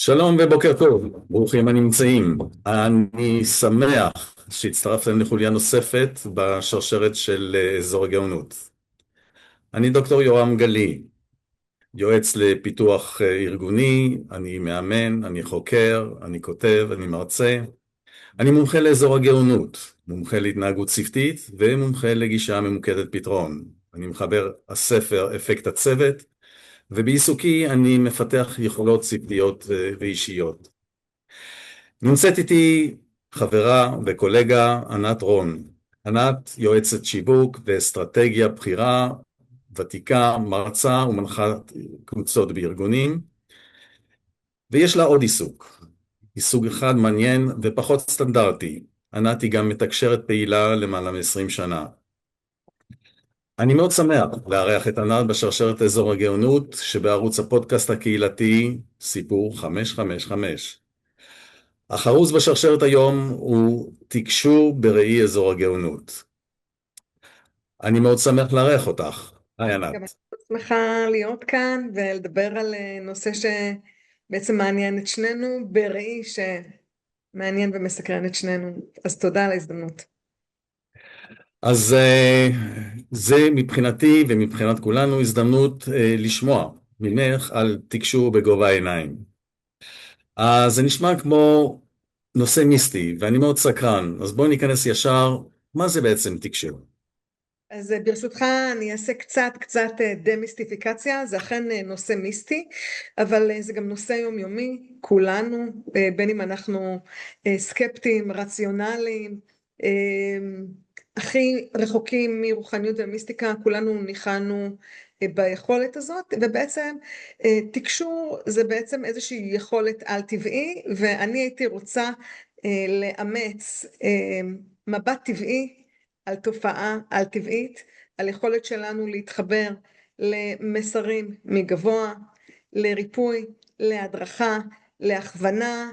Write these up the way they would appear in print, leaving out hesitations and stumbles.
שלום ובוקר טוב, ברוכים הנמצאים. אני שמח שהצטרפתם לחוליה נוספת בשרשרת של אזור הגאונות. אני דוקטור יורם גלי, יועץ לפיתוח ארגוני, אני מאמן, אני חוקר, אני כותב, אני מרצה. אני מומחה לאזור הגאונות, מומחה להתנהגות צוותית ומומחה לגישה ממוקדת פתרון. אני מחבר הספר אפקט הצוות, ובעיסוקי אני מפתח יכולות צוותיות ואישיות. נמצאת איתי חברה וקולגה ענת רון. ענת יועצת שיווק ואסטרטגיה בכירה, ותיקה, מרצה ומנחת קבוצות בארגונים, ויש לה עוד עיסוק אחד מעניין ופחות סטנדרטי. ענת היא גם מתקשרת פעילה למעלה מ-20 שנה. אני מאוד שמח לארח את ענת בשרשרת אזור הגאונות שבערוץ הפודקאסט הקהילתי סיפור 555. החרוז בשרשרת היום הוא תקשור בראי אזור הגאונות. אני מאוד שמח לארח אותך. היי גם אני ענת. שמחה להיות כאן ולדבר על נושא שבעצם מעניין את שנינו בראי שמעניין ומסקרן את שנינו. אז תודה על ההזדמנות. אז זה מבחינתי ומבחינת כולנו הזדמנות לשמוע ממך על תקשור בגובה העיניים. אז זה נשמע כמו נושא מיסטי ואני מאוד סקרן, אז בואו ניכנס ישר, מה זה בעצם תקשור? אז ברשותך אני אעשה קצת דמיסטיפיקציה. זה אכן נושא מיסטי, אבל זה גם נושא יומיומי. כולנו, בין אם אנחנו סקפטיים, רציונליים, הכי רחוקים מרוחניות ומיסטיקה, כולנו ניחנו ביכולת הזאת. ובעצם תקשור זה בעצם איזושהי יכולת על טבעי, ואני הייתי רוצה לאמץ מבט טבעי על תופעה על טבעית, על יכולת שלנו להתחבר למסרים מגבוה, לריפוי, להדרכה, להכוונה,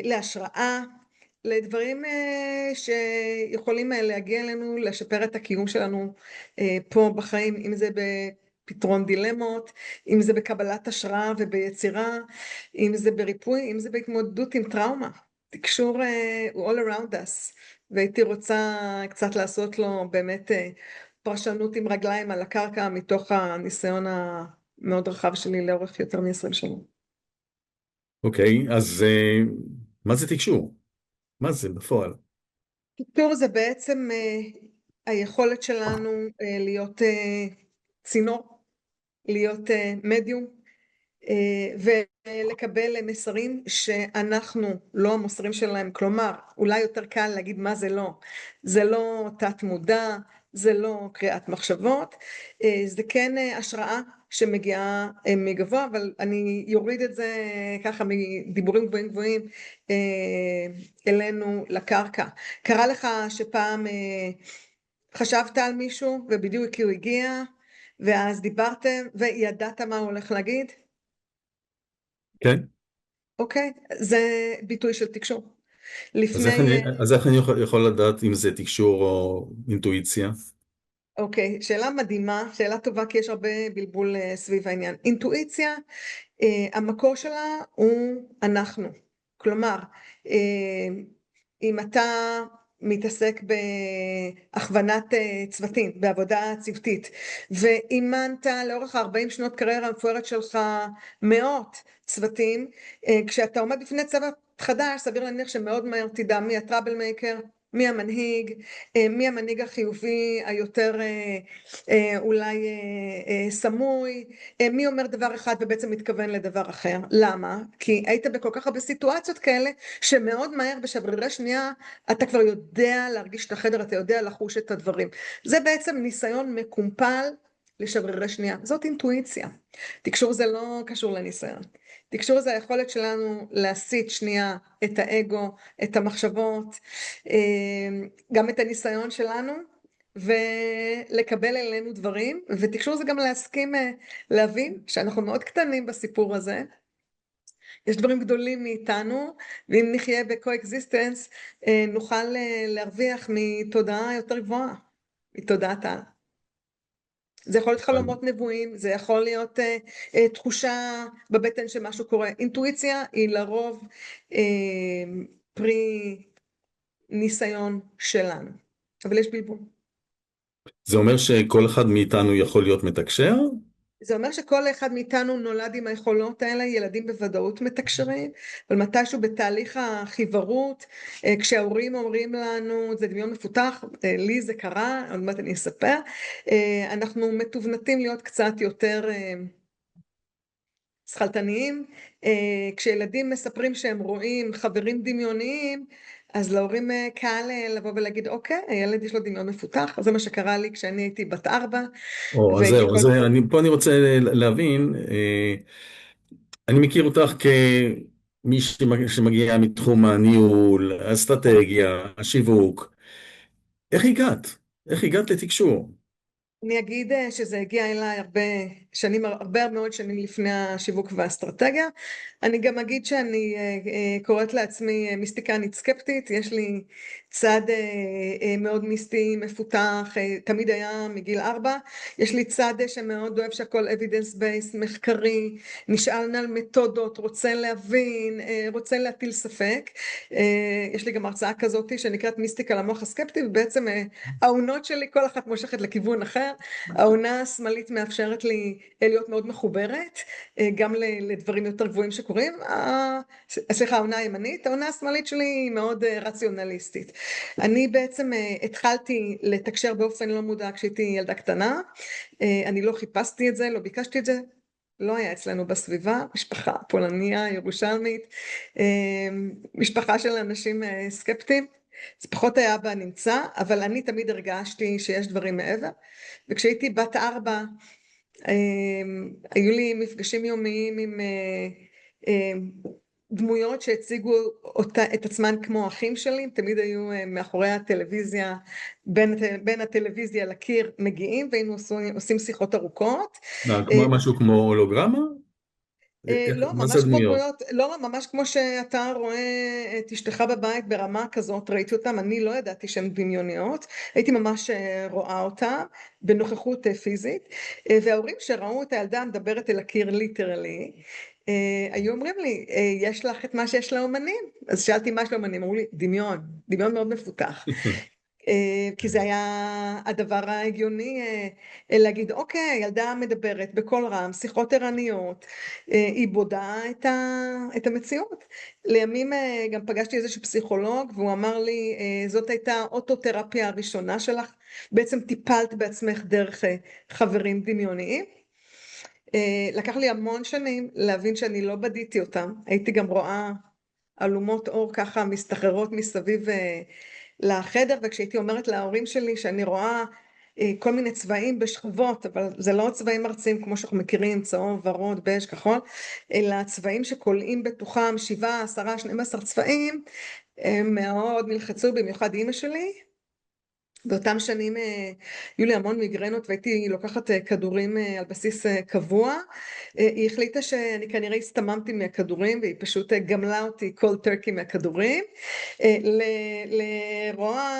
להשראה, לדברים שיכולים להגיע אלינו, לשפר את הקיום שלנו פה בחיים, אם זה בפתרון דילמות, אם זה בקבלת השראה וביצירה, אם זה בריפוי, אם זה בהתמודדות עם טראומה. תקשור הוא all around us, והייתי רוצה קצת לעשות לו באמת פרשנות עם רגליים על הקרקע מתוך הניסיון המאוד רחב שלי לאורך יותר מ-20 שנה. אוקיי, אז מה זה תקשור? מה זה בפועל? קיטור זה בעצם היכולת שלנו להיות צינור, להיות מדיום, ולקבל מסרים שאנחנו לא המוסרים שלהם. כלומר, אולי יותר קל להגיד מה זה לא. זה לא תת מודע, זה לא קריאת מחשבות, זה כן השראה שמגיעה מגבוה, אבל אני יוריד את זה ככה מדיבורים גבוהים גבוהים אלינו לקרקע. קרה לך שפעם חשבת על מישהו ובדיוק כי הוא הגיע, ואז דיברתם וידעת מה הוא הולך להגיד? כן. אוקיי, זה ביטוי של תקשור. אז איך אני, לפני, אז איך אני יכול לדעת אם זה תקשור או אינטואיציה? אוקיי, שאלה מדהימה, שאלה טובה, כי יש הרבה בלבול סביב העניין. אינטואיציה, המקור שלה הוא אנחנו. כלומר, אם אתה מתעסק בהכוונת צוותים, בעבודה צוותית, ואימנת לאורך 40 שנות קריירה המפוארת שלך מאות צוותים, כשאתה עומד בפני צוות חדש, סביר להניח שמאוד מהר תדע מי הטראבל מייקר, מי המנהיג, מי המנהיג החיובי היותר אולי סמוי, מי אומר דבר אחד ובעצם מתכוון לדבר אחר. למה? כי היית בכל כך הרבה סיטואציות כאלה שמאוד מהר בשברירי שנייה אתה כבר יודע להרגיש את החדר, אתה יודע לחוש את הדברים. זה בעצם ניסיון מקומפל לשברירי שנייה. זאת אינטואיציה. תקשור זה לא קשור לניסיון. תקשור זה היכולת שלנו להסיט שנייה את האגו, את המחשבות, גם את הניסיון שלנו, ולקבל אלינו דברים. ותקשור זה גם להסכים להבין שאנחנו מאוד קטנים בסיפור הזה. יש דברים גדולים מאיתנו, ואם נחיה בקו-אקזיסטנס נוכל להרוויח מתודעה יותר גבוהה, מתודעת העל. זה יכול להיות חלומות נבואים, זה יכול להיות תחושה בבטן שמשהו קורה. אינטואיציה היא לרוב פרי ניסיון שלנו, אבל יש בלבול. זה אומר שכל אחד מאיתנו יכול להיות מתקשר? זה אומר שכל אחד מאיתנו נולד עם היכולות האלה, ילדים בוודאות מתקשרים, אבל מתישהו בתהליך החיוורות, כשההורים אומרים לנו, זה דמיון מפותח, לי זה קרה, עוד מעט אני אספר, אנחנו מתובנתים להיות קצת יותר שכלתניים. כשילדים מספרים שהם רואים חברים דמיוניים, אז להורים קל לבוא ולהגיד, אוקיי, הילד יש לו דמיון מפותח, זה מה שקרה לי כשאני הייתי בת 4, אז והייתי זהו, כל הזמן... פה אני רוצה להבין, אני מכיר אותך כמי שמגיע מתחום הניהול, האסטרטגיה, השיווק. איך הגעת? איך הגעת לתקשור? אני אגיד שזה הגיע אליי הרבה מאוד שנים לפני השיווק והאסטרטגיה. אני גם אגיד שאני קוראת לעצמי מיסטיקנית סקפטית, יש לי צד מאוד מיסטי מפותח, תמיד היה מגיל 4, יש לי צד שמאוד אוהב שהכל evidence based, מחקרי, נשאל על מתודות, רוצה להבין, רוצה להטיל ספק. יש לי גם הרצאה כזאת שנקראת מיסטיקה למוח הסקפטי, ובעצם העונות שלי כל אחת מושכת לכיוון אחר. העונה השמאלית מאפשרת לי להיות מאוד מחוברת, גם לדברים יותר גבוהים שקורים. סליחה, העונה הימנית, העונה השמאלית שלי היא מאוד רציונליסטית. אני בעצם התחלתי לתקשר באופן לא מודע כשהייתי ילדה קטנה, אני לא חיפשתי את זה, לא ביקשתי את זה, לא היה אצלנו בסביבה, משפחה פולניה, ירושלמית, משפחה של אנשים סקפטיים, זה פחות היה בנמצא, אבל אני תמיד הרגשתי שיש דברים מעבר, וכשהייתי בת 4, היו לי מפגשים יומיים עם דמויות שהציגו את עצמן כמו אחים שלי, תמיד היו מאחורי הטלוויזיה, בין הטלוויזיה לקיר מגיעים, והיינו עושים שיחות ארוכות. משהו כמו הולוגרמה? לא, מה זה ממש כמו הדמויות? דמויות, לא, ממש כמו שאתה רואה את אשתך בבית ברמה כזאת, ראיתי אותם, אני לא ידעתי שהן דמיוניות, הייתי ממש רואה אותם בנוכחות פיזית, וההורים שראו את הילדה מדברת אל הקיר ליטרלי, היו אומרים לי, יש לך את מה שיש לאומנים? אז שאלתי מה יש לאומנים, אמרו לי, דמיון, דמיון מאוד מפותח. כי זה היה הדבר ההגיוני להגיד, אוקיי, ילדה מדברת בקול רם, שיחות ערניות, היא בודה את המציאות. לימים גם פגשתי איזשהו פסיכולוג, והוא אמר לי, זאת הייתה אוטותרפיה הראשונה שלך, בעצם טיפלת בעצמך דרך חברים דמיוניים. לקח לי המון שנים להבין שאני לא בדיתי אותם, הייתי גם רואה אלומות אור ככה מסתחררות מסביב לחדר, וכשהייתי אומרת להורים שלי שאני רואה כל מיני צבעים בשכבות, אבל זה לא צבעים ארציים כמו שאנחנו מכירים, צהוב, ורוד, בז', כחול, אלא צבעים שכולאים בתוכם 7, 10, 12 צבעים, הם מאוד נלחצו, במיוחד אמא שלי. באותם שנים היו לי המון מיגרנות והייתי לוקחת כדורים על בסיס קבוע. היא החליטה שאני כנראה הסתממתי מהכדורים והיא פשוט גמלה אותי כל טרקי מהכדורים. לרוע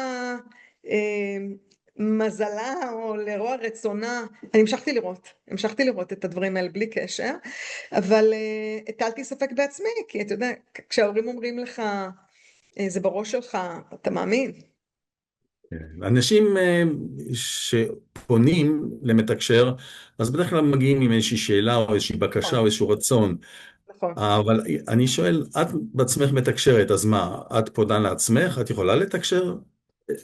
מזלה או לרוע רצונה, אני המשכתי לראות את הדברים האלה בלי קשר, אבל הטלתי ספק בעצמי, כי אתה יודע, כשההורים אומרים לך זה בראש שלך, אתה מאמין. אנשים שפונים למתקשר, אז בדרך כלל מגיעים עם איזושהי שאלה או איזושהי בקשה או איזשהו רצון. נכון. אבל אני שואל, את בעצמך מתקשרת, אז מה, את פונה לעצמך? את יכולה לתקשר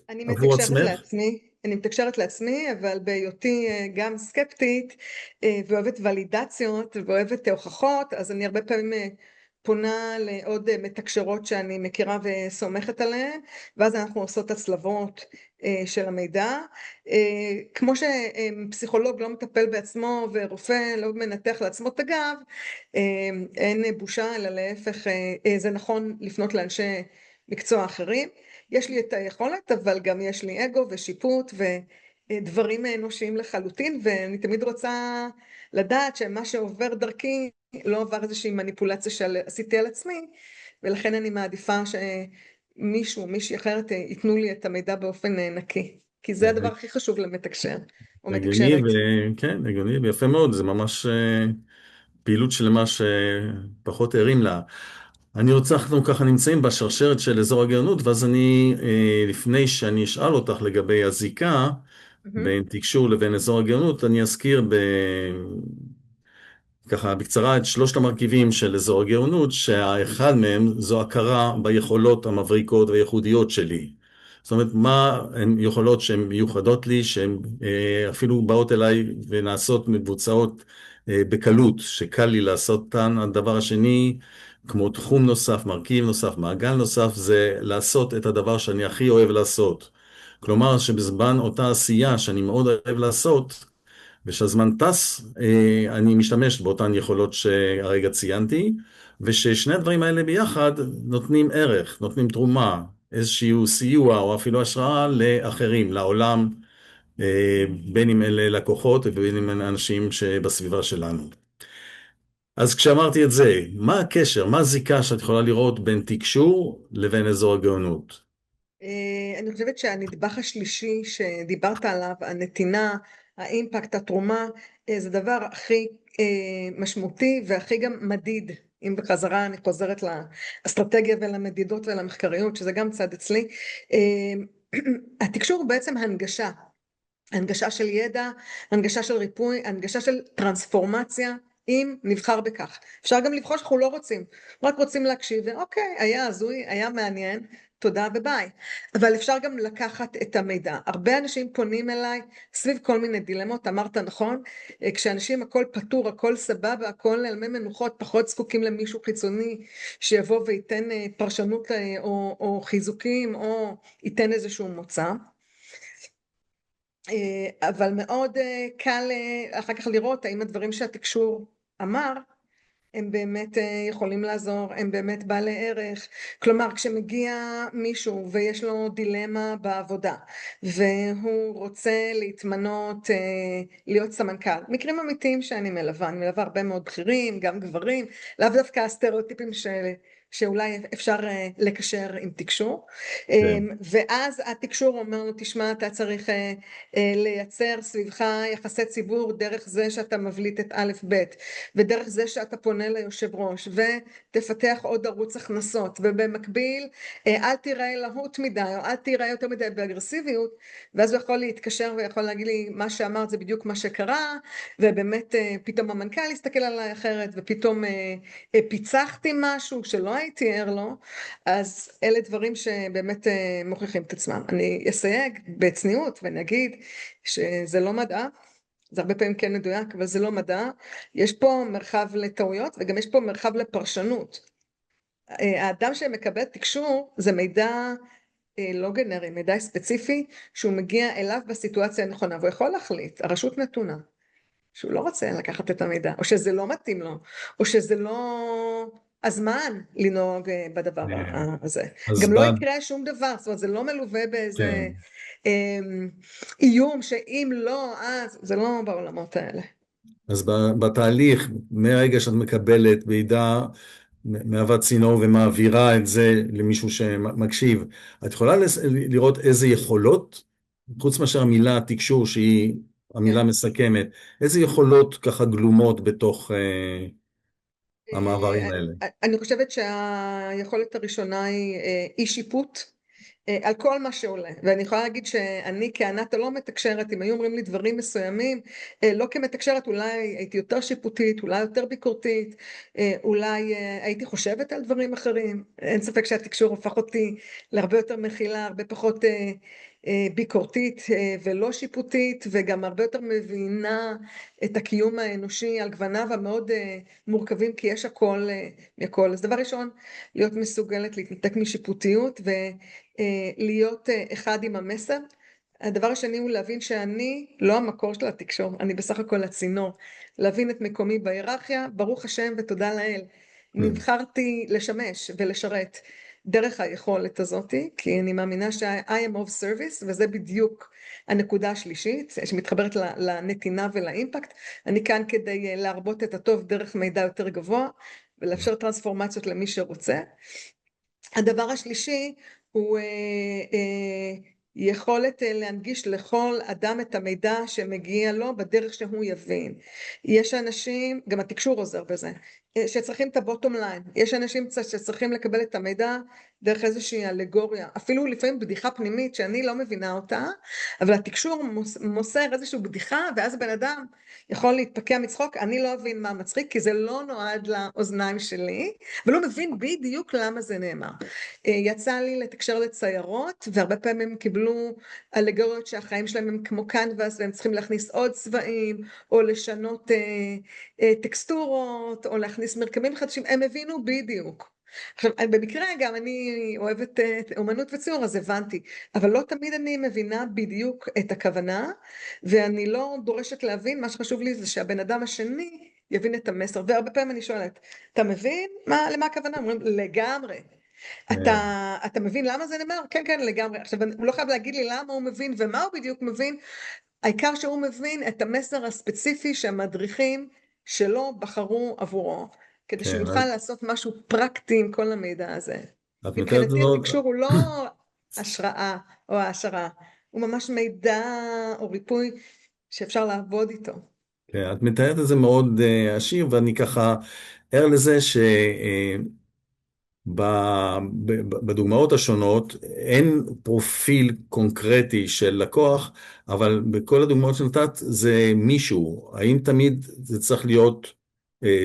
אני עבור מתקשרת עצמך? לעצמי, אני מתקשרת לעצמי, אבל בהיותי גם סקפטית ואוהבת ולידציות ואוהבת הוכחות, אז אני הרבה פעמים פונה לעוד מתקשרות שאני מכירה וסומכת עליהן, ואז אנחנו עושות הצלבות של המידע. כמו שפסיכולוג לא מטפל בעצמו ורופא לא מנתח לעצמו את הגב, אין בושה, אלא להפך, זה נכון לפנות לאנשי מקצוע אחרים. יש לי את היכולת, אבל גם יש לי אגו ושיפוט ודברים אנושיים לחלוטין, ואני תמיד רוצה לדעת שמה שעובר דרכי לא עבר איזושהי מניפולציה שעשיתי על עצמי, ולכן אני מעדיפה שמישהו או מישהי אחרת ייתנו לי את המידע באופן נקי, כי זה הדבר הכי חשוב למתקשר. או הגיוני, מתקשרת. וכן, הגיוני, ויפה מאוד, זה ממש פעילות שלמה שפחות ערים לה. אנחנו ככה נמצאים בשרשרת של אזור הגאונות, ואז לפני שאני אשאל אותך לגבי הזיקה מהמם. בין תקשור לבין אזור הגאונות, אני אזכיר ככה בקצרה את שלושת המרכיבים של אזור הגאונות, שהאחד מהם זו הכרה ביכולות המבריקות והייחודיות שלי. זאת אומרת, מה הן יכולות שהן מיוחדות לי, שהן אפילו באות אליי ונעשות מבוצעות בקלות, שקל לי לעשות אותן. הדבר השני, כמו תחום נוסף, מרכיב נוסף, מעגל נוסף, זה לעשות את הדבר שאני הכי אוהב לעשות. כלומר, שבזמן אותה עשייה שאני מאוד אוהב לעשות, ושהזמן טס, אני משתמש באותן יכולות שהרגע ציינתי, וששני הדברים האלה ביחד נותנים ערך, נותנים תרומה, איזשהו סיוע או אפילו השראה לאחרים, לעולם, בין אם אלה לקוחות ובין אם אלה אנשים שבסביבה שלנו. אז כשאמרתי את זה, מה הקשר, מה הזיקה שאת יכולה לראות בין תקשור לבין אזור הגאונות? אני חושבת שהנדבך השלישי שדיברת עליו, הנתינה, האימפקט, התרומה, זה דבר הכי משמעותי והכי גם מדיד. אם בחזרה אני חוזרת לאסטרטגיה ולמדידות ולמחקריות, שזה גם צד אצלי. התקשור הוא בעצם הנגשה. הנגשה של ידע, הנגשה של ריפוי, הנגשה של טרנספורמציה, אם נבחר בכך. אפשר גם לבחור שאנחנו לא רוצים, רק רוצים להקשיב, ואוקיי, היה הזוי, היה מעניין, תודה וביי. אבל אפשר גם לקחת את המידע. הרבה אנשים פונים אליי סביב כל מיני דילמות, אמרת נכון, כשאנשים הכל פתור, הכל סבבה, הכל על מי מנוחות, פחות זקוקים למישהו חיצוני שיבוא וייתן פרשנות או חיזוקים, או ייתן איזשהו מוצא. אבל מאוד קל אחר כך לראות האם הדברים שהתקשור אמר הם באמת יכולים לעזור, הם באמת בעלי ערך. כלומר, כשמגיע מישהו ויש לו דילמה בעבודה והוא רוצה להתמנות להיות סמנכ"ל, מקרים אמיתיים שאני מלווה, אני מלווה הרבה מאוד בכירים, גם גברים, לאו דווקא הסטריאוטיפים שאולי אפשר לקשר עם תקשור, כן. ואז התקשור אומר לו, תשמע, אתה צריך לייצר סביבך יחסי ציבור דרך זה שאתה מבליט את א' ב', ודרך זה שאתה פונה ליושב ראש ותפתח עוד ערוץ הכנסות, ובמקביל אל תיראה להוט מדי או אל תיראה יותר מדי באגרסיביות, ואז הוא יכול להתקשר ויכול להגיד לי מה שאמרת זה בדיוק מה שקרה, ובאמת פתאום המנכ"ל יסתכל עליי אחרת, ופתאום פיצחתי משהו שלא הייתי ער לו. אז אלה דברים שבאמת מוכיחים את עצמם. אני אסייג בצניעות ואני אגיד שזה לא מדע, זה הרבה פעמים כן מדויק, אבל זה לא מדע. יש פה מרחב לטעויות וגם יש פה מרחב לפרשנות. האדם שמקבל תקשור זה מידע לא גנרי, מידע ספציפי שהוא מגיע אליו בסיטואציה הנכונה, והוא יכול להחליט, הרשות נתונה, שהוא לא רוצה לקחת את המידע, או שזה לא מתאים לו, או שזה לא הזמן לנהוג בדבר הזה. אז גם לא יקרה שום דבר, זאת אומרת, זה לא מלווה כן. באיזה איום שאם לא, אז זה לא בעולמות האלה. אז בתהליך, מהרגע שאת מקבלת מידע, מהווה צינור ומעבירה את זה למישהו שמקשיב, את יכולה לראות איזה יכולות, חוץ מאשר המילה תקשור שהיא המילה כן. מסכמת, איזה יכולות ככה גלומות בתוך המעברים האלה? אני חושבת שהיכולת הראשונה היא אי שיפוט על כל מה שעולה, ואני יכולה להגיד שאני כענת הלא מתקשרת, אם היו אומרים לי דברים מסוימים, לא כמתקשרת, אולי הייתי יותר שיפוטית, אולי יותר ביקורתית, אולי הייתי חושבת על דברים אחרים. אין ספק שהתקשור הפך אותי להרבה יותר מכילה, הרבה פחות ביקורתית ולא שיפוטית, וגם הרבה יותר מבינה את הקיום האנושי על גווניו המאוד מורכבים, כי יש הכל מכל. אז דבר ראשון, להיות מסוגלת להתנתק משיפוטיות ולהיות אחד עם המסר. הדבר השני הוא להבין שאני לא המקור של התקשור, אני בסך הכל הצינור. להבין את מקומי בהיררכיה, ברוך השם ותודה לאל. נבחרתי לשמש ולשרת דרך היכולת הזאת, כי אני מאמינה ש-I am of service, וזה בדיוק הנקודה השלישית שמתחברת לנתינה ולאימפקט. אני כאן כדי להרבות את הטוב דרך מידע יותר גבוה, ולאפשר טרנספורמציות למי שרוצה. הדבר השלישי הוא יכולת להנגיש לכל אדם את המידע שמגיע לו בדרך שהוא יבין. יש אנשים, גם התקשור עוזר בזה, שצריכים את הבוטום ליין. יש אנשים שצריכים לקבל את המידע דרך איזושהי אלגוריה, אפילו לפעמים בדיחה פנימית שאני לא מבינה אותה, אבל התקשור מוסר איזושהי בדיחה, ואז בן אדם יכול להתפקע מצחוק. אני לא אבין מה מצחיק, כי זה לא נועד לאוזניים שלי, ולא מבין בדיוק למה זה נאמר. יצא לי לתקשר לציירות, והרבה פעמים הם קיבלו אלגוריות שהחיים שלהם הם כמו קנבס, והם צריכים להכניס עוד צבעים, או לשנות טקסטורות, או להכניס מרקמים חדשים. הם הבינו בדיוק. עכשיו, במקרה גם אני אוהבת אומנות וציור, אז הבנתי, אבל לא תמיד אני מבינה בדיוק את הכוונה, ואני לא דורשת להבין. מה שחשוב לי זה שהבן אדם השני יבין את המסר. והרבה פעמים אני שואלת, אתה מבין למה הכוונה? אומרים, לגמרי. אתה מבין למה זה נאמר? כן, כן, לגמרי. עכשיו, הוא לא חייב להגיד לי למה הוא מבין ומה הוא בדיוק מבין, העיקר שהוא מבין את המסר הספציפי שהמדריכים שלו בחרו עבורו, כדי שהוא כן, יוכל לעשות משהו פרקטי עם כל המידע הזה. את מתארת מבחינתי זאת, התקשור הוא לא השראה או העשרה, הוא ממש מידע או ריפוי שאפשר לעבוד איתו. כן, את מתארת את זה מאוד עשיר, ואני ככה ער לזה בדוגמאות השונות אין פרופיל קונקרטי של לקוח, אבל בכל הדוגמאות שנתת זה מישהו. האם תמיד זה צריך להיות,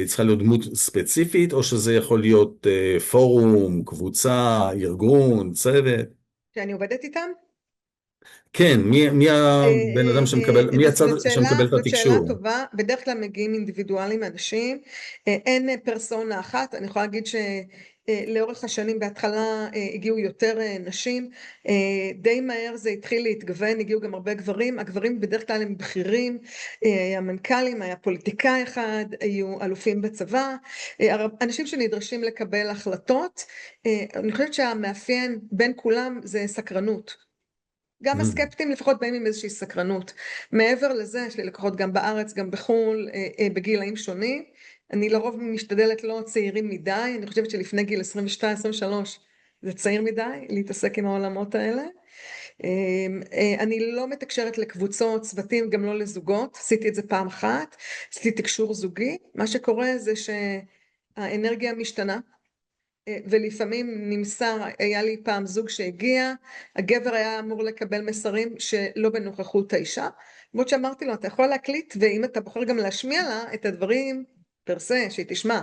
צריכה להיות דמות ספציפית, או שזה יכול להיות פורום, קבוצה, ארגון, צוות? שאני עובדת איתם? כן, מי הבן אדם שמקבל, מי הצד שמקבל את זאת שאלה התקשור? טובה. בדרך כלל מגיעים אינדיבידואלים אנשים, אין פרסונה אחת. אני יכולה להגיד שלאורך השנים בהתחלה הגיעו יותר נשים, די מהר זה התחיל להתגוון, הגיעו גם הרבה גברים. הגברים בדרך כלל הם בכירים, המנכ"לים, היה פוליטיקאי אחד, היו אלופים בצבא, אנשים שנדרשים לקבל החלטות. אני חושבת שהמאפיין בין כולם זה סקרנות. גם הסקפטים לפחות באים עם איזושהי סקרנות. מעבר לזה, יש לי לקוחות גם בארץ, גם בחו"ל, בגילאים שונים. אני לרוב משתדלת לא צעירים מדי, אני חושבת שלפני גיל 22-23 זה צעיר מדי להתעסק עם העולמות האלה. אני לא מתקשרת לקבוצות, צוותים, גם לא לזוגות. עשיתי את זה פעם אחת, עשיתי תקשור זוגי. מה שקורה זה שהאנרגיה משתנה, ולפעמים נמסר, היה לי פעם זוג שהגיע, הגבר היה אמור לקבל מסרים שלא בנוכחות האישה, למרות שאמרתי לו, אתה יכול להקליט, ואם אתה בוחר גם להשמיע לה את הדברים פרסה, שהיא תשמע.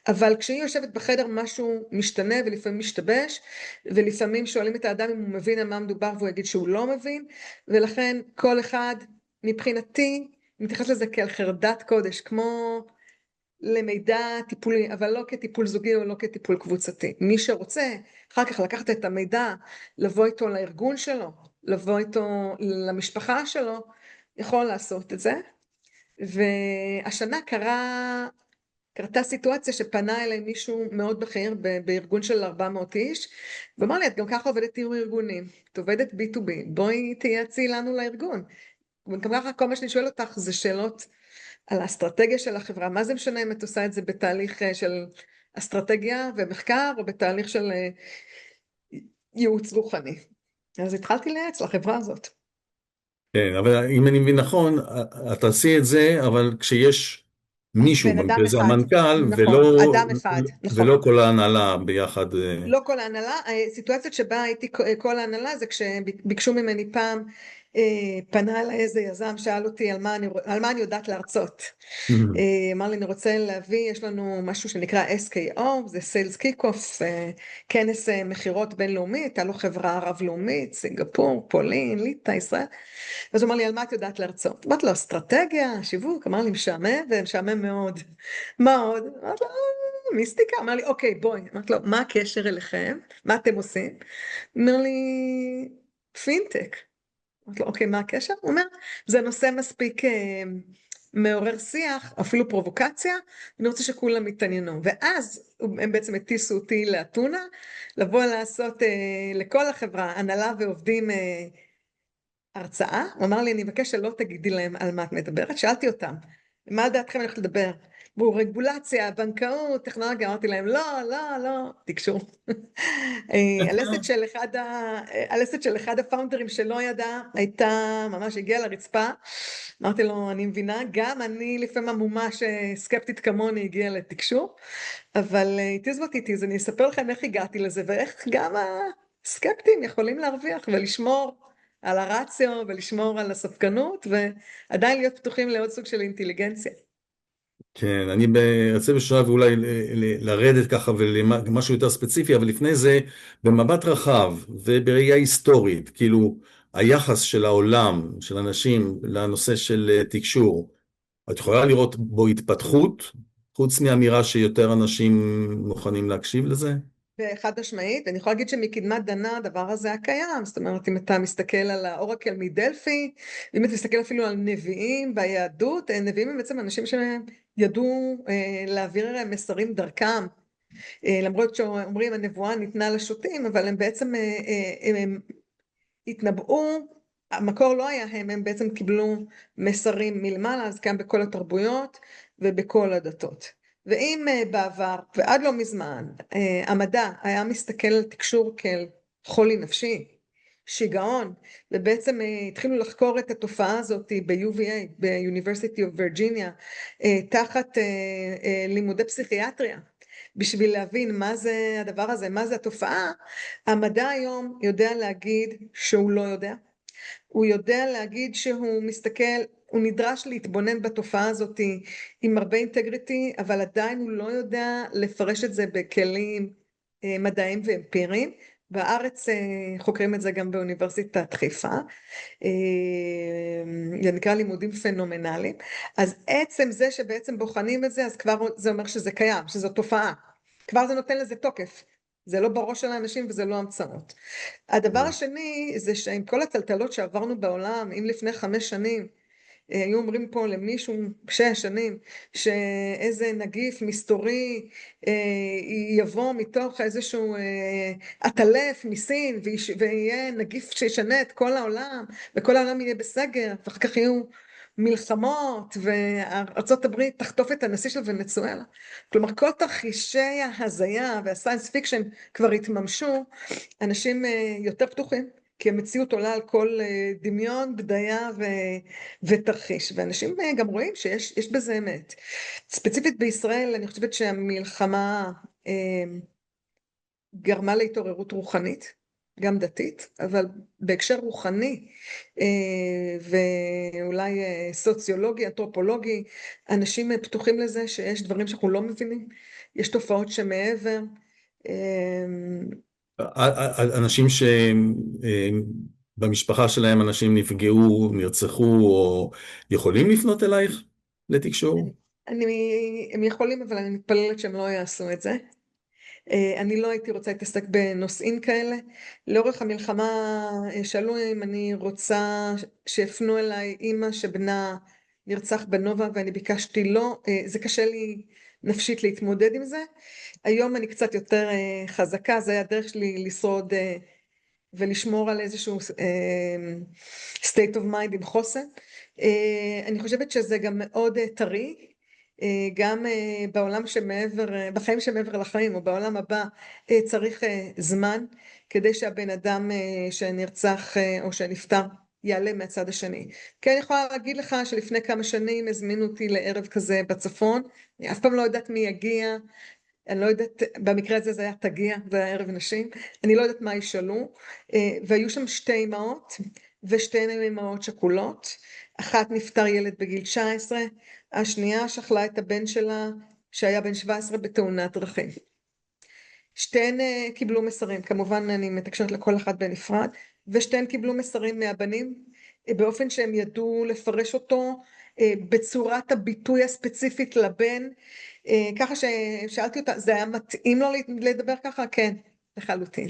אבל כשהיא יושבת בחדר משהו משתנה ולפעמים משתבש, ולפעמים שואלים את האדם אם הוא מבין על מה מדובר, והוא יגיד שהוא לא מבין, ולכן כל אחד מבחינתי מתייחס לזה כאל חרדת קודש, כמו למידע טיפולי, אבל לא כטיפול זוגי או לא כטיפול קבוצתי. מי שרוצה אחר כך לקחת את המידע, לבוא איתו לארגון שלו, לבוא איתו למשפחה שלו, יכול לעשות את זה. והשנה קרתה סיטואציה שפנה אליי מישהו מאוד בכיר בארגון של 400 איש, ואמר לי, את גם ככה עובדת עם ארגונים, את עובדת B2B, בואי תייעצי לנו לארגון. וגם ככה כל מה שאני שואל אותך זה שאלות על האסטרטגיה של החברה. מה זה משנה אם את עושה את זה בתהליך של אסטרטגיה ומחקר, או בתהליך של ייעוץ רוחני. אז התחלתי לייעץ לחברה הזאת. כן, אבל אם אני מבין נכון, את תעשי את זה, אבל כשיש מישהו בן אדם במקרה זה אחד, המנכ"ל, נכון, אדם אחד, נכון. ולא כל ההנהלה ביחד. לא כל ההנהלה, הסיטואציות שבה הייתי כל ההנהלה זה כשביקשו ממני פעם, פנה אליי איזה יזם, שאל אותי על מה אני יודעת להרצות. אמר לי, אני רוצה להביא, יש לנו משהו שנקרא SKO, זה Sales Kick-Off, כנס מחירות בינלאומי, הייתה לו חברה רב-לאומית, סינגפור, פולין, ליטא, ישראל. אז הוא אמר לי, על מה את יודעת להרצות? אמרתי לו, אסטרטגיה, שיווק. אמר לי, משעמם, ומשעמם מאוד. מה עוד? אמרתי לו, מיסטיקה. אמר לי, אוקיי, בואי. אמרתי לו, מה הקשר אליכם? מה אתם עושים? הוא אומר לי, פינטק. אמרתי לו, אוקיי, מה הקשר? הוא אומר, זה נושא מספיק מעורר שיח, אפילו פרובוקציה, אני רוצה שכולם יתעניינו. ואז הם בעצם הטיסו אותי לאתונה, לבוא לעשות לכל החברה, הנהלה ועובדים, הרצאה. הוא אמר לי, אני מבקש שלא תגידי להם על מה את מדברת. שאלתי אותם, מה דעתכם אני הולכת לדבר? והוא רגולציה, בנקאות, טכנולוגיה, אמרתי להם, לא, לא, לא, תקשור. הלסת של אחד הפאונדרים שלא ידע, הייתה ממש הגיעה לרצפה, אמרתי לו, אני מבינה, גם אני לפעמים ממש סקפטית כמוני הגיעה לתקשור, אבל it is what it is, אני אספר לכם איך הגעתי לזה, ואיך גם הסקפטים יכולים להרוויח ולשמור על הרציו, ולשמור על הספקנות, ועדיין להיות פתוחים לעוד סוג של אינטליגנציה. כן, אני רוצה בשלב אולי לרדת ככה ולמשהו יותר ספציפי, אבל לפני זה, במבט רחב ובראייה היסטורית, כאילו היחס של העולם, של אנשים, לנושא של תקשור, את יכולה לראות בו התפתחות, חוץ מאמירה שיותר אנשים מוכנים להקשיב לזה? חד משמעית, אני יכולה להגיד שמקדמת דנה הדבר הזה היה קיים, זאת אומרת אם אתה מסתכל על האורקל מדלפי, אם אתה מסתכל אפילו על נביאים ביהדות, נביאים הם בעצם אנשים שידעו להעביר מסרים דרכם, למרות שאומרים הנבואה ניתנה לשוטים, אבל הם בעצם הם התנבאו, המקור לא היה הם בעצם קיבלו מסרים מלמעלה, אז גם בכל התרבויות ובכל הדתות. ואם בעבר ועד לא מזמן המדע היה מסתכל על תקשור כאל חולי נפשי, שיגעון, ובעצם התחילו לחקור את התופעה הזאת ב-UVA, ב-University of Virginia, תחת לימודי פסיכיאטריה, בשביל להבין מה זה הדבר הזה, מה זה התופעה, המדע היום יודע להגיד שהוא לא יודע, הוא יודע להגיד שהוא מסתכל, הוא נדרש להתבונן בתופעה הזאת עם הרבה אינטגריטי, אבל עדיין הוא לא יודע לפרש את זה בכלים מדעיים ואמפיריים. בארץ חוקרים את זה גם באוניברסיטת חיפה, זה נקרא לימודים פנומנליים. אז עצם זה שבעצם בוחנים את זה, אז כבר זה אומר שזה קיים, שזו תופעה, כבר זה נותן לזה תוקף, זה לא בראש של האנשים וזה לא המצאות. הדבר השני זה שעם כל הטלטלות שעברנו בעולם, אם לפני 5 שנים היו אומרים פה למישהו 6 שנים שאיזה נגיף מסתורי יבוא מתוך איזשהו עטלף מסין ויהיה נגיף שישנה את כל העולם וכל העולם יהיה בסגר ואחר כך יהיו מלחמות וארצות הברית תחטוף את הנשיא של ונצואלה, כלומר כל תרחישי ההזיה והסיינס פיקשן כבר התממשו, אנשים יותר פתוחים כי המציאות עולה על כל דמיון, בדיה ותרחיש, ואנשים גם רואים שיש בזה אמת. ספציפית בישראל אני חושבת שהמלחמה גרמה להתעוררות רוחנית, גם דתית, אבל בהקשר רוחני ואולי סוציולוגי, אנתרופולוגי, אנשים פתוחים לזה שיש דברים שאנחנו לא מבינים, יש תופעות שמעבר. אנשים שבמשפחה שלהם אנשים נפגעו, נרצחו, או יכולים לפנות אלייך לתקשור? הם יכולים, אבל אני מתפללת שהם לא יעשו את זה. אני לא הייתי רוצה להתעסק בנושאים כאלה. לאורך המלחמה שאלו אם אני רוצה שיפנו אליי אמא שבנה נרצח בנובה, ואני ביקשתי לא, זה קשה לי נפשית להתמודד עם זה. היום אני קצת יותר חזקה, זה היה הדרך שלי לשרוד ולשמור על איזשהו state of mind עם חוסן. אני חושבת שזה גם מאוד טרי, גם בעולם שמעבר, בחיים שמעבר לחיים או בעולם הבא צריך זמן כדי שהבן אדם שנרצח או שנפטר יעלה מהצד השני. כן, אני יכולה להגיד לך שלפני כמה שנים הזמינו אותי לערב כזה בצפון, אני אף פעם לא יודעת מי יגיע, אני לא יודעת, במקרה הזה זה היה תגיע, זה היה ערב נשים, אני לא יודעת מה ישאלו, והיו שם 2 אמהות ושתי אמהות שכולות, אחת נפטר ילד בגיל 19, השנייה שכלה את הבן שלה שהיה בן 17 בתאונת דרכים. שתיהן קיבלו מסרים, כמובן אני מתקשרת לכל אחת בנפרד, ושתיהן קיבלו מסרים מהבנים, באופן שהם ידעו לפרש אותו בצורת הביטוי הספציפית לבן, ככה ששאלתי אותה, זה היה מתאים לו לדבר ככה? כן, לחלוטין.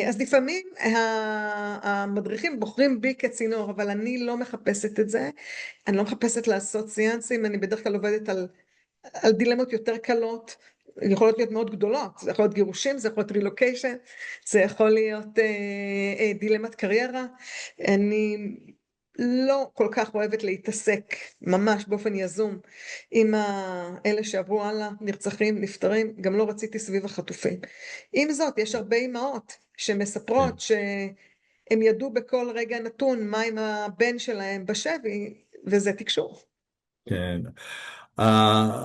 אז לפעמים המדריכים בוחרים בי כצינור, אבל אני לא מחפשת את זה, אני לא מחפשת לעשות סיאנסים, אני בדרך כלל עובדת על דילמות יותר קלות, יכולות להיות מאוד גדולות, זה יכול להיות גירושים, זה יכול להיות רילוקיישן, זה יכול להיות דילמת קריירה, אני לא כל כך אוהבת להתעסק ממש באופן יזום עם אלה שעברו הלאה, נרצחים, נפטרים, גם לא רציתי סביב החטופים. עם זאת, יש הרבה אמהות כן. שמספרות שהם ידעו בכל רגע נתון מה עם הבן שלהם בשבי, וזה תקשור. כן.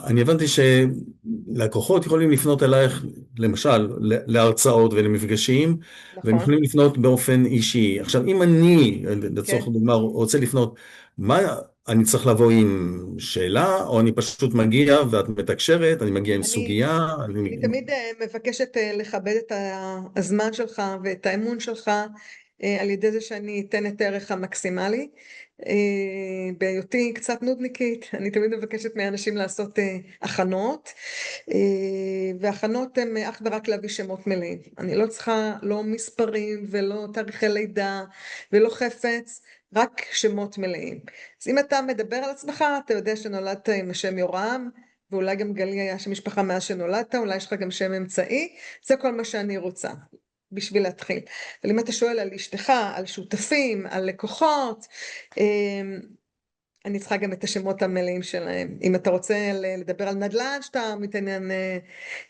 אני הבנתי שלקוחות יכולים לפנות אלייך, למשל, להרצאות ולמפגשים, והם נכון? יכולים לפנות באופן אישי. עכשיו, אם אני, לצורך כן. דוגמה, רוצה לפנות, מה, אני צריך לבוא עם שאלה, או אני פשוט מגיע ואת מתקשרת, אני מגיע עם אני סוגיה, אני תמיד מבקשת לכבד את הזמן שלך ואת האמון שלך על ידי זה שאני אתן את הערך המקסימלי. בהיותי קצת נודניקית, אני תמיד מבקשת מאנשים לעשות הכנות, והכנות הן אך ורק להביא שמות מלאים. אני לא צריכה לא מספרים ולא תאריכי לידה ולא חפץ, רק שמות מלאים. אז אם אתה מדבר על עצמך, אתה יודע שנולדת עם השם יורם, ואולי גם גלי היה שם משפחה מאז שנולדת, אולי יש לך גם שם אמצעי, זה כל מה שאני רוצה בשביל להתחיל. אבל אם אתה שואל על אשתך, על שותפים, על לקוחות, אני צריכה גם את השמות המלאים שלהם. אם אתה רוצה לדבר על נדל"ן שאתה מתעניין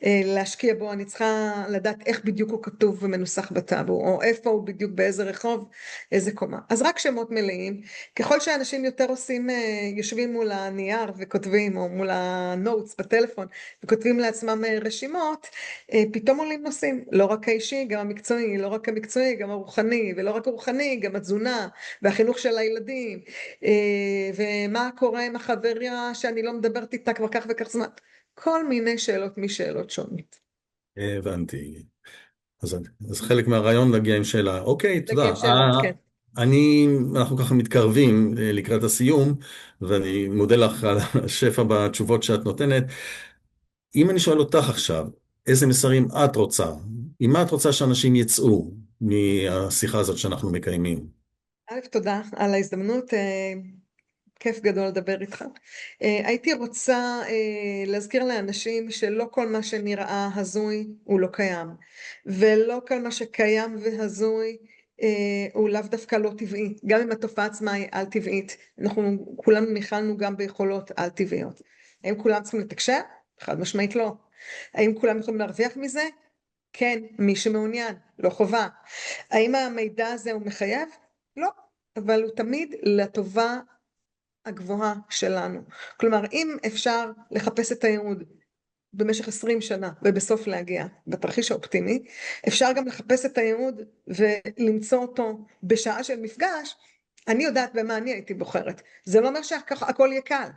להשקיע בו, אני צריכה לדעת איך בדיוק הוא כתוב ומנוסח בטאבו, או איפה הוא בדיוק, באיזה רחוב, איזה קומה. אז רק שמות מלאים. ככל שאנשים יותר עושים, יושבים מול הנייר וכותבים, או מול הנוטס בטלפון, וכותבים לעצמם רשימות, פתאום עולים נושאים. לא רק האישי, גם המקצועי, לא רק המקצועי, גם הרוחני, ולא רק הרוחני, גם התזונה, והחינוך של הילדים. ומה קורה עם החבריה שאני לא מדברת איתה כבר כך וכך זמן. כל מיני שאלות משאלות שונות. הבנתי. אז חלק מהרעיון להגיע עם שאלה. אוקיי, נגיע עם תודה. שאלות, כן. אנחנו ככה מתקרבים לקראת הסיום, ואני מודה לך על השפע בתשובות שאת נותנת. אם אני שואל אותך עכשיו, איזה מסרים את רוצה? עם מה את רוצה שאנשים יצאו מהשיחה הזאת שאנחנו מקיימים? א', תודה על ההזדמנות, כיף גדול לדבר איתך. הייתי רוצה להזכיר לאנשים שלא כל מה שנראה הזוי הוא לא קיים, ולא כל מה שקיים והזוי הוא לאו דווקא לא טבעי, גם אם התופעה עצמה היא על טבעית, אנחנו כולנו ניחנו גם ביכולות על טבעיות. האם כולם צריכים לתקשר? חד משמעית לא. האם כולם יכולים להרוויח מזה? כן, מי שמעוניין, לא חובה. האם המידע הזה הוא מחייב? לא, אבל הוא תמיד לטובה הגבוהה שלנו. כלומר, אם אפשר לחפש את הייעוד במשך 20 שנה ובסוף להגיע בתרחיש האופטימי, אפשר גם לחפש את הייעוד ולמצוא אותו בשעה של מפגש. אני יודעת במה אני הייתי בוחרת. זה לא אומר שהכל יהיה קל.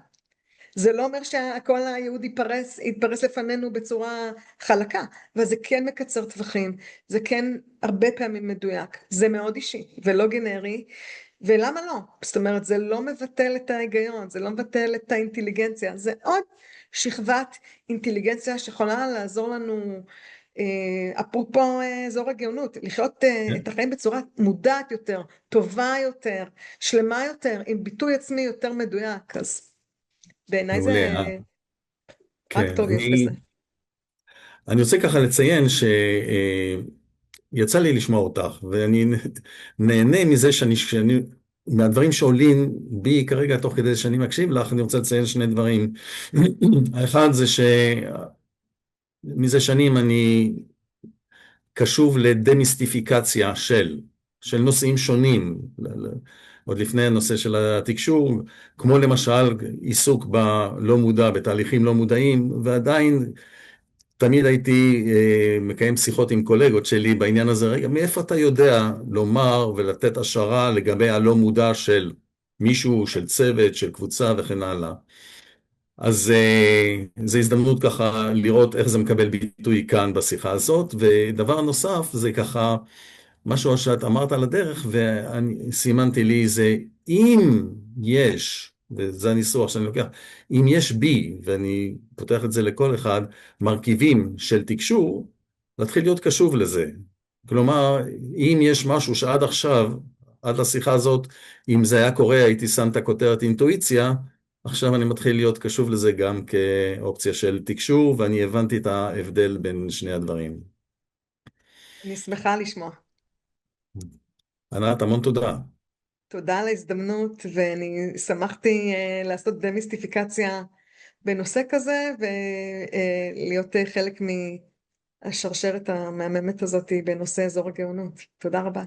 זה לא אומר שהכל הייעוד יתפרס לפנינו בצורה חלקה, אבל זה כן מקצר טווחים, זה כן הרבה פעמים מדויק, זה מאוד אישי ולא גנרי, ולמה לא? זאת אומרת, זה לא מבטל את ההיגיון, זה לא מבטל את האינטליגנציה, זה עוד שכבת אינטליגנציה שיכולה לעזור לנו, אפרופו אזור הגאונות, לחיות את החיים בצורה מודעת יותר, טובה יותר, שלמה יותר, עם ביטוי עצמי יותר מדויק. אז בעיניי זה מעולה. רק כן, טוב יש בזה. אני רוצה ככה לציין שיצא לי לשמוע אותך, ואני נהנה מזה מהדברים שעולים בי כרגע תוך כדי שאני מקשיב לך, אני רוצה לציין שני דברים. האחד זה שמזה שנים אני קשוב לדמיסטיפיקציה של נושאים שונים, עוד לפני הנושא של התקשור, כמו למשל עיסוק בלא מודע, בתהליכים לא מודעים, ועדיין תמיד הייתי מקיים שיחות עם קולגות שלי בעניין הזה, רגע, מאיפה אתה יודע לומר ולתת השערה לגבי הלא מודע של מישהו, של צוות, של קבוצה וכן הלאה. אז זו הזדמנות ככה לראות איך זה מקבל ביטוי כאן בשיחה הזאת, ודבר נוסף זה ככה משהו שאת אמרת על הדרך ואני סימנתי לי זה אם יש, וזה הניסוח שאני לוקח, אם יש בי, ואני פותח את זה לכל אחד, מרכיבים של תקשור, להתחיל להיות קשוב לזה. כלומר, אם יש משהו שעד עכשיו, עד לשיחה הזאת, אם זה היה קורה הייתי שם את הכותרת אינטואיציה, עכשיו אני מתחיל להיות קשוב לזה גם כאופציה של תקשור, ואני הבנתי את ההבדל בין שני הדברים. אני שמחה לשמוע. ענת, המון תודה. תודה על ההזדמנות, ואני שמחתי לעשות דמיסטיפיקציה בנושא כזה, ולהיות חלק מהשרשרת המהממת הזאת בנושא אזור הגאונות. תודה רבה.